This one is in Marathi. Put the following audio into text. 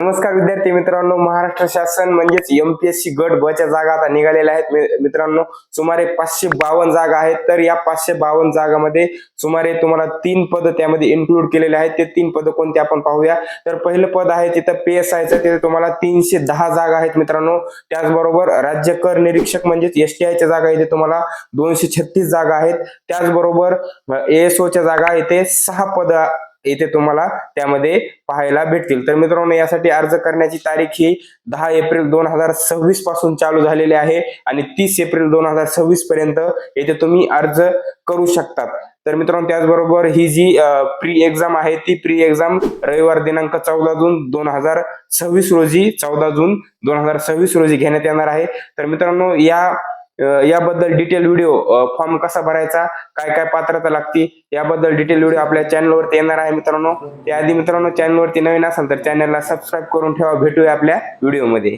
नमस्कार विद्यार्थी मित्रांनो, महाराष्ट्र शासन म्हणजेच एमपीएससी गट ब च्या जागा आता निघालेल्या आहेत मित्रांनो. सुमारे 552 जागा आहेत. तर या 552 जागामध्ये सुमारे तुम्हाला 3 पद त्यामध्ये इन्क्लूड केलेले आहेत. ते 3 पद कोणते आपण पाहूया. तर पहिलं पद आहे तिथं PSIचं, तिथे तुम्हाला 310 जागा आहेत मित्रांनो. त्याचबरोबर राज्य कर निरीक्षक म्हणजेच STIच्या जागा इथे तुम्हाला 236 जागा आहेत. त्याचबरोबर ASOच्या जागा इथे 6 पद इथे तुम्हाला त्यामध्ये पाहायला भेटतील. तर मित्रांनो, यासाठी अर्ज करण्याची तारीख ही 10 एप्रिल 2026 पासून चालू झालेली आहे आणि 30 एप्रिल 2026 पर्यंत येथे तुम्ही अर्ज करू शकतात. तर मित्रांनो, त्याचबरोबर ही जी प्री एक्झाम आहे ती प्री एक्झाम रविवार दिनांक 14 जून 2026 रोजी 14 जून 2026 रोजी घेण्यात येणार आहे. तर मित्रांनो, याबद्दल डिटेल व्हिडिओ, फॉर्म कसा भरायचा, काय काय पात्रता लागते याबद्दल डिटेल व्हिडिओ आपल्या चॅनलवरती येणार आहे मित्रांनो. त्याआधी मित्रांनो, चॅनलवरती नवीन असाल तर चॅनलला सबस्क्राईब करून ठेवा. भेटूया आपल्या व्हिडिओमध्ये.